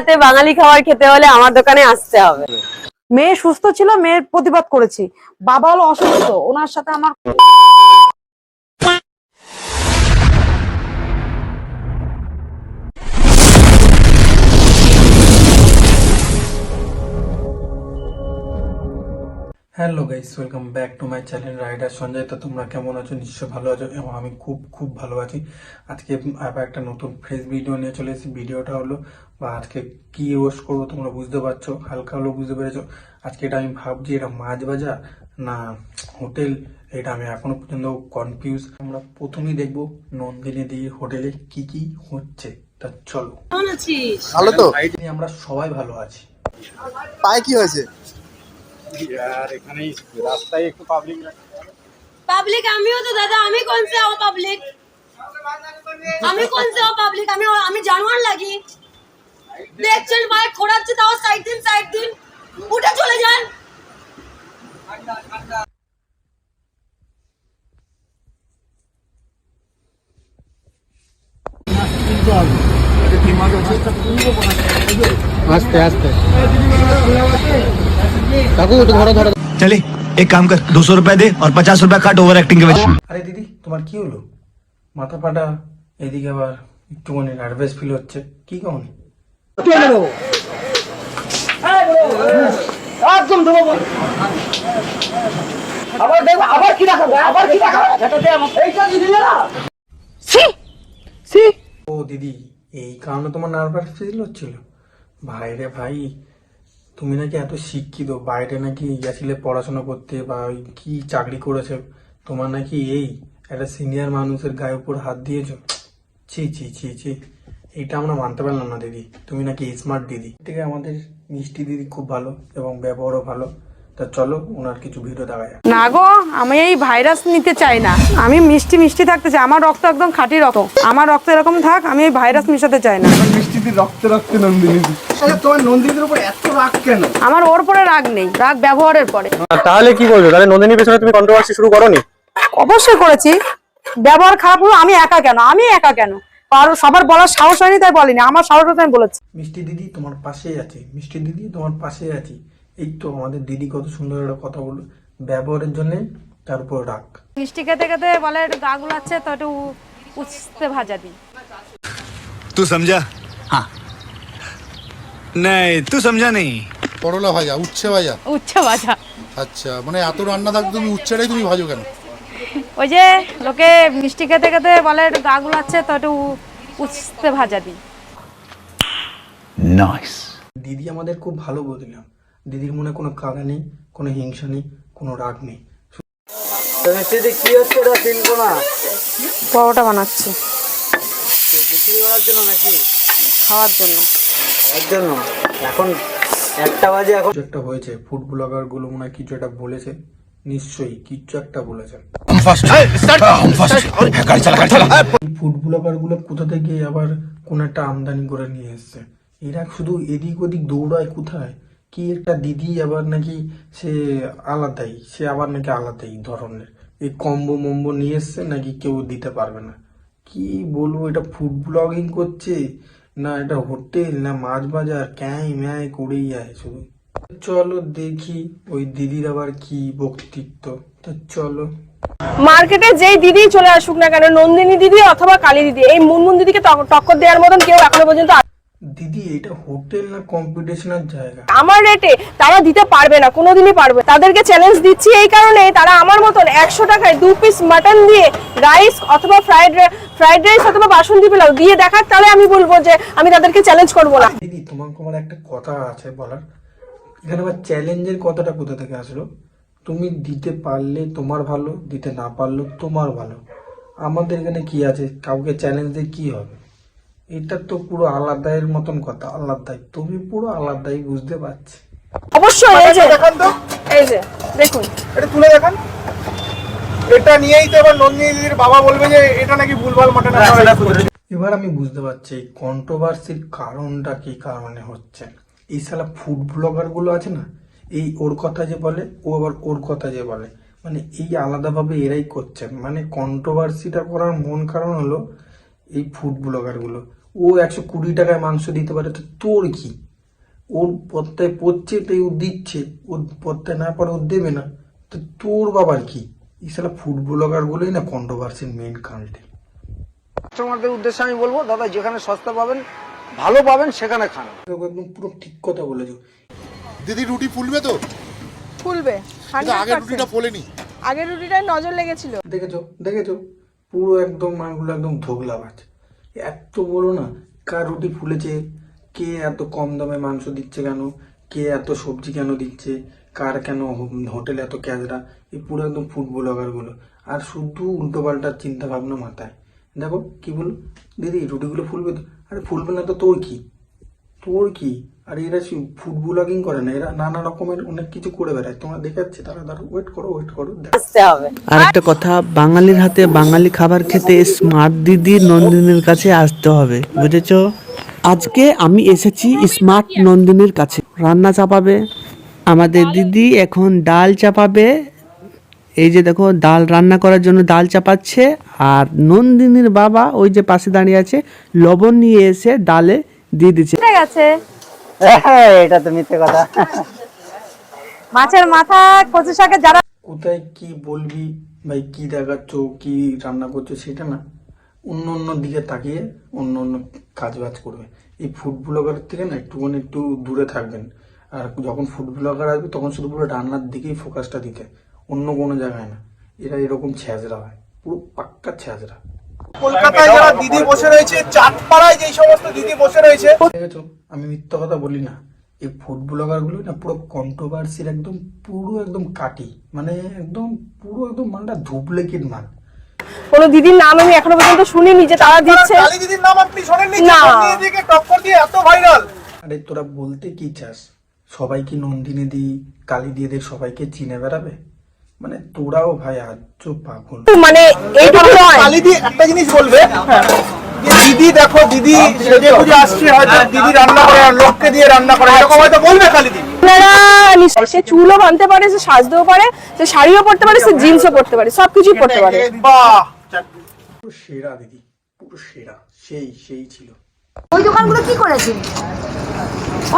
হাতে বাঙালি খাবার খেতে হলে আমার দোকানে আসতে হবে। মেয়ে সুস্থ ছিল, মেয়ের প্রতিবাদ করেছি। বাবা হলো অসুস্থ, ওনার সাথে আমার hello guys, welcome back to my channel rider Sanjay. তো তোমরা কেমন আছো? নিশ্চয় ভালো আছো এবং আমি খুব খুব ভালো আছি। আজকে আবার একটা নতুন ফ্রেশ ভিডিও নিয়ে চলে এসেছি। ভিডিওটা হলো বা আজকে কি রোস্ট করবো তোমরা বুঝতে পারছো, হালকা হলেও বুঝতে পেরেছো। আজকে এটা আমি ভাবছি এটা মাছ বাজার না হোটেল, এটা আমি এখনো পর্যন্ত কনফিউজ। আমরা প্রথমেই দেখবো নন্দিনী দিদির হোটেলে কি কি হচ্ছে। তা চলো। ভালো তো? আমরা সবাই ভালো আছি। পায়ে কি হয়েছে? यार এখানে রাস্তায় একটু পাবলিক আমিও তো দাদা, আমি কোন সে ও পাবলিক, আমি কোন সে ও পাবলিক, আমি জানোয়ার লাগি? দেখছেন বাইক খোঁড়াচ্ছে, তাও সাইড দিন উঠে চলে যান। আস্তে আস্তে কাকু তো ধরো ধরো। चले एक काम कर 200 रुपए दे और 50 रुपए काट ओवर एक्टिंग के वजह। আরে দিদি, তোমার কি হলো? মাথা ফাটা, এদিকে আবার একটুখানি নার্ভাস ফিল হচ্ছে, কি কারণ? একদম দেবো। আবার দেখো, আবার কি দেখাবো, আবার কি দেখাবো, সেটাতে আমার এইটা দিদি না। ও দিদি, এই কারণে তোমার নার্ভাস ফিল হচ্ছিল? ভাই রে ভাই, তুমি নাকি এত শিক্ষিত, বাইরে নাকি গেছিলে পড়াশোনা করতে বা ওই কি চাকরি করেছে, তোমার নাকি এই একটা সিনিয়র মানুষের গায়ে উপর হাত দিয়েছো? ছি ছি ছি ছি, এটা আমরা মানতে পারলাম না দিদি। তুমি নাকি স্মার্ট দিদি। থেকে আমাদের মিষ্টি দিদি খুব ভালো এবং ব্যবহারও ভালো। তা চলো ওনার কিছু ভিডিও দেখা যায়। না গো, আমি এই ভাইরাস নিতে চাই না। আমি মিষ্টি মিষ্টি থাকতে চাই। আমার রক্ত একদম খাঁটি রক্ত, আমার রক্ত এরকম থাক। আমি এই ভাইরাস মিশাতে চাই না। মিষ্টিদি রক্তে রক্তে নন্দিনী। আচ্ছা, তোমার নন্দিনীর উপর এত রাগ কেন? আমার ওর পরে রাগ নেই, রাগ ব্যবহারের পরে। তাহলে কি বলছো? তাহলে নন্দিনীর পেছনে তুমি কন্ট্রোভার্সি শুরু করোনি? অবশ্যই করেছি। ব্যবহার খারাপ হলো আমি একা কেন? আর সবার বলার সাহস হয়নি তাই বলিনি, আমার সাহস হতে আমি বলেছি। মিষ্টি দিদি তোমার পাশেই আছি, মিষ্টি দিদি তোমার পাশেই আছি। এই তো আমাদের দিদি কত সুন্দর একটা কথা বললো, ব্যবহারের জন্য তার উপর রাগ। মিষ্টি খেতে খেতে বলে একটু গা গুলাচ্ছে, তো একটু উচ্ছতে ভাজা দিই। तू समझा? हाँ नहीं तू समझा नहीं। করলা ভাজা, উচ্ছে ভাজা। উচ্ছে ভাজা। আচ্ছা, মানে এত রান্না থাকতে তুমি উচ্ছেটাই তুমি ভাজো কেন? ওই যে লোকে মিষ্টি খেতে খেতে বলে একটু গা গুলাচ্ছে, তো একটু উচ্ছতে ভাজা দিই। नाइस। দিদি আমাদের খুব ভালো বুঝলাম, দিদির মনে কোনো কাদা নেই, কোনো হিংসা নেই, কোনো রাগ নেই। পরোটা বানাচ্ছি খাওয়ার জন্য। এখন 1টা বাজে। এখন কিছু একটা হয়েছে, ফুড ব্লগার গুলো মনে হয় কিছু একটা বলেছে, নিশ্চয়ই কিছু একটা বলেছে। हम फर्स्ट गाड़ी चला এই ফুড ব্লগার গুলো কোথা থেকে আবার কোন একটা আমদানি করে নিয়ে এসছে। এরা শুধু এদিক ওদিক দৌড়ায় কোথায়। কি একটা দিদি আবার নাকি সে আলাদাই, সে আবার নাকি আলাদাই ধরনের এই কম্বো মম্বো নিয়ে এসছে, নাকি কেউ দিতে পারবে না। কি বলবো, এটা ফুড ব্লগিং করছে না এটা হোটেল না মাছ বাজার, ক্যাঁই ম্যায় করেই যায় শুধু। চলো দেখি ওই দিদির আবার কি বক্তৃত্ব। তো চলো। মার্কেটে যেই দিদি চলে আসুক না কেন, নন্দিনী দিদি অথবা কালী দিদি, এই মুনমুন দিদিকে টক্কর দেওয়ার মতন কেউ এখনো পর্যন্ত দিদি এটা হোটেল না কম্পিটিশনের জায়গা? আমার রেটে তারা দিতে পারবে না, কোনোদিনই পারবে। তাদেরকে চ্যালেঞ্জ দিচ্ছি এই কারণে, তারা আমার মতন 100 টাকায় 2 পিস মাটন দিয়ে রাইস অথবা ফ্রাইড রাইস অথবা বাসন্তী পোলাও দিয়ে দেখাক, তাহলে আমি বলবো যে আমি তাদেরকে চ্যালেঞ্জ করবো না। দিদি তোমার আমার একটা কথা আছে বলার, এখানে আবার চ্যালেঞ্জের কথাটা কোথা থেকে আসলো? তুমি দিতে পারলে তোমার ভালো, দিতে না পারলে তোমার ভালো। আমাদের এখানে কি আছে, কাউকে চ্যালেঞ্জ দিয়ে কি হবে? এটা তো পুরো আলাদার মতন কথা, আলাদাই। তুমি পুরো আলাদাই, বুঝতে পারছি। অবশ্যই এই যে দেখান তো, এই যে দেখুন, এটা তুলে দেখান। এটা নিয়েই তো এবার নন্দিনী দিদির বাবা বলবে যে এটা নাকি ভুলভাল মাটন। এবার আমি বুঝতে পারছি কন্ট্রোভার্সির কারণটা কি কারণে হচ্ছে। এই শালা ফুড ব্লগার গুলো আছে না, এই ওর কথা যে বলে, ও আবার ওর কথা যে বলে, মানে এই আলাদাভাবে এরাই করছে। মানে কন্ট্রোভার্সিটা করার মূল কারণ হলো এই ফুড ব্লগার গুলো। ও 120 টাকায় মাংস দিতে পারে, তো তোর কি? ওর পত্তায় পড়ছে তাই ও দিচ্ছে, ওর পত্তায় না পারে ও দেবে না, তো তোর বাবার কি? এই শালা ফুড ব্লগার গুলোই না কন্ট্রোভার্সির মেন কালটি। কাস্টমারদের উদ্দেশ্যে আমি বলবো, দাদা যেখানে সস্তা পাবেন ভালো পাবেন সেখানে খান। একদম পুরো ঠিক কথা বলেছো। দিদি রুটি ফুলবে তো? ফুলবে, আগের রুটিটা ফোলেনি। আগের রুটিটায় নজর লেগেছিল। দেখেছো পুরো একদম মালগুলো একদম ধোগলাবাজ। এত বড় না, কার রুটি ফুলেছে, কে এত কম দামে মাংস দিচ্ছে কেন, কে এত সবজি কেন দিচ্ছে, কার কেন হোটেলে এত ক্যাজরা, এই পুরো একদম ফুড ব্লগার গুলো। আর শুধু উল্টো পাল্টা চিন্তা ভাবনা মাথায়। দেখো কি বলো, দিদি রুটিগুলো ফুলবে তো? আরে ফুলবে না তো তোর কি? তোর কি? আর এরা ফুড ব্লগিং করে না, এরা নানা রকমের অনেক কিছু করে বেড়ায়, তোমরা দেখাচ্ছে। তারা ওয়েট করো আর একটা কথা, বাঙালির হাতে বাঙালি খাবার খেতে স্মার্ট দিদি নন্দিনীর কাছে আসতে হবে, বুঝেছো? আজকে আমি এসেছি স্মার্ট নন্দিনীর কাছে। রান্না চাপাবে আমাদের দিদি, এখন ডাল চাপাবে। এই যে দেখো, ডাল রান্না করার জন্য ডাল চাপাচ্ছে। আর নন্দিনীর বাবা ওই যে পাশে দাঁড়িয়ে আছে, লবণ নিয়ে এসে ডালে দিয়ে দিচ্ছে। ঠিক আছে, এটা তো মিথ্যে কথা। মাছের মাথা, কচু শাকের যারা কোথায় কি বলবি ভাই, কি দেখাচ্ছ, কি রান্না করছো সেটা না, অন্য অন্য দিকে তাকিয়ে অন্য অন্য কাজ বাজ করবে। এই ফুড ব্লগার থেকে না একটু দূরে থাকবেন। আর যখন ফুড ব্লগার আসবে তখন শুধু পুরো রান্নার দিকেই ফোকাসটা দিতে, অন্য কোনো জায়গায় না। এরা এরকম ছ্যাঁচড়া হয়, পুরো পাক্কা ছ্যাঁচড়া। কলকাতায় যারা দিদি বসে রয়েছে, চাঁদপাড়ায় যেই সমস্ত দিদি বসে রয়েছে, দেখেছো আমি মিথ্যা কথা বলি না। এই ফুড ব্লগার গুলো না পুরো কন্ট্রোভার্সির একদম পুরো একদম কাটি, মানে একদম পুরো একদম মালটা ধুপলেকির মাল। কোনো দিদির নাম আমি এখনো পর্যন্ত শুনিনি যে তারা দিচ্ছে। কালী দিদির নাম আপনি শোনেননি? না। দিদিকে টক্কর দিয়ে এত ভাইরাল। আরে তোরা বলতে কি চাস, সবাই কি নন্দিনী দি, কালী দিদিদের সবাইকে চিনে বেড়াবে? মানে তোরাও ভাই আজ পাগল। মানে এইটুকু নয়, কালী দি একটা জিনিস বলবে, যে দিদি দেখো, দিদি সেজে গুজে আসছে, হয়তো দিদি রান্না করে, লোককে দিয়ে রান্না করে, এরকম হয়তো বলবে কালী দি। সে চুলও বাঁধতে পারে, সে সাজতেও পারে, সে শাড়িও পরতে পারে, সে জিন্সও পরতে পারে, সবকিছুই পরতে পারে। বাহ, পুরো সেরা দিদি, পুরো সেরা, সেই ছিল। ওই দোকানগুলো কি করেছে?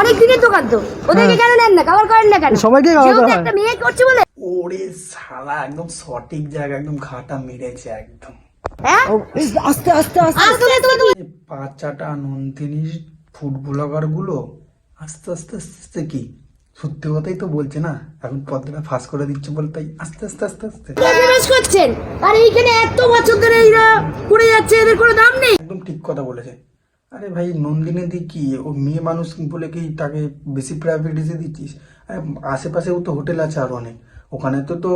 অনেক দিনের দোকান তো, ওদেরকে কেন নেন না, কভার করেন না কেন? সবাইকে cover যেহেতু করা হয়। একটা মেয়ে করছে বলে। ওরে শালা একদম সঠিক জায়গা, একদম ঘাটা মেরেছে একদম। হ্যাঁ, আস্তে আস্তে আস্তে তুমি বাচ্চাটা নন্দিনীর ফুড ব্লগার গুলো আস্তে আস্তে আস্তে কি সত্যি কথাই তো বলছে না, এখন পদ্মটা ফাঁস করে দিচ্ছে বলে তাই আস্তে আস্তে আস্তে আস্তে প্রবেশ করছেন। আর এইখানে এত বছর ধরে এরা করে যাচ্ছে, এদের কোনো দাম নেই। একদম ঠিক কথা বলেছে। আরে ভাই নন্দিনী দি কি ও মেয়ে মানুষ বলে কি তাকে বেশি প্রায়োরিটি দিচ্ছিস? আরে আশেপাশেও তো হোটেল আছে আরো অনেক, ওখানে তো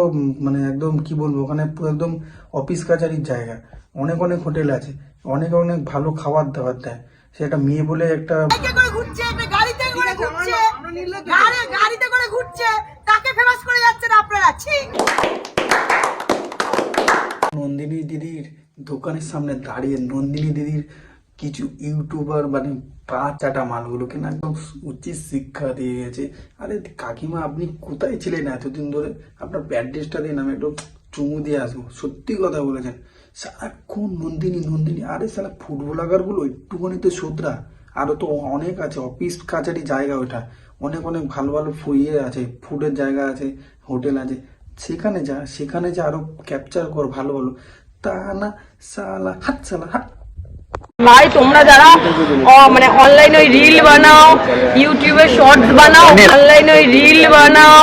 মানে একদম কি বলবো, ওখানে পুরো একদম অফিস কাছারির জায়গা, অনেক অনেক হোটেল আছে, অনেক অনেক ভালো খাবার দাবার দেয়। সেটা মেয়ে বলে একটা ঘুরছে, একটা গাড়িতে করে ঘুরছে, গাড়িতে করে ঘুরছে, তাকে ফেমাস করে যাচ্ছেন আপনারা। নন্দিনী দিদির দোকানের সামনে দাঁড়িয়ে নন্দিনী দিদির কিছু ইউটিউবার মানে পা চাটা মালগুলোকে না একদম উচিত শিক্ষা দিয়ে গেছে। আরে কাকিমা আপনি কোথায় ছিলেন এতদিন ধরে? আপনার অ্যাড্রেসটা দিন, আমি একটু চুমু দিয়ে আসবো। সত্যি কথা বলেছেন, সারাক্ষণ নন্দিনী। আরে সালা ফুড ব্লগার গুলো একটুখানি তো শোধরা, আরো তো অনেক আছে, অফিস কাছারি জায়গা, ওটা অনেক অনেক ভালো ভালো ইয়ে আছে, ফুডের জায়গা আছে, হোটেল আছে, সেখানে যা আরো ক্যাপচার কর ভালো ভালো। তা না সালা হাট। ভাই তোমরা যারা মানে অনলাইনে ওই রিল বানাও, ইউটিউবে শর্টস বানাও, অনলাইনে ওই রিল বানাও,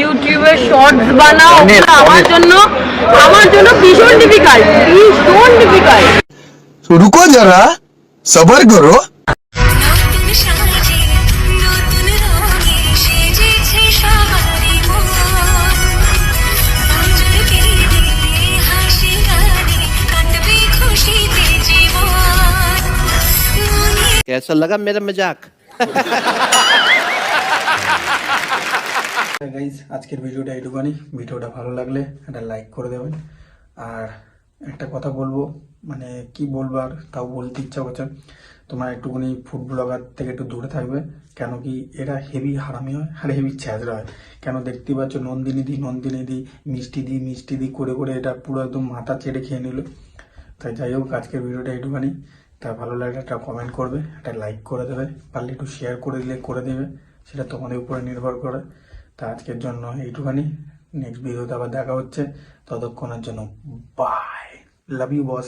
ইউটিউবে শর্টস বানাও, আমার জন্য ভীষণ ডিফিকাল্ট। रुको जरा सबर करो। कैसा लगा मेरा मजाक? গাইজ আজকের ভিডিওটা এইটুখানি। ভিডিওটা ভালো লাগলে একটা লাইক করে দেবেন। আর একটা কথা বলবো, মানে কি বলবো আর তাও বলতে ইচ্ছা করছে, তোমরা একটুখানি ফুড ব্লগার থেকে একটু দূরে থাকবে। কেন কি এরা হেভি হারামি হয় আর হেভি ছ্যাঁচড়া হয়। কেন দেখতে পাচ্ছ নন্দিনী দি মিষ্টি দি করে এটা পুরো একদম মাথা চেড়ে খেয়ে নিল। তাই যাই হোক আজকের ভিডিওটা এইটুখানি। তা ভালো লাগলে একটা কমেন্ট করবে, একটা লাইক করে দেবে, পারলে একটু শেয়ার করে দিলে করে দেবে, সেটা তোমাদের উপরে নির্ভর করে। তা আজকের জন্য এইটুখানি, নেক্সট ভিডিওতে আবার দেখা হচ্ছে, ততক্ষণের জন্য বাই, লাভ ইউ বস।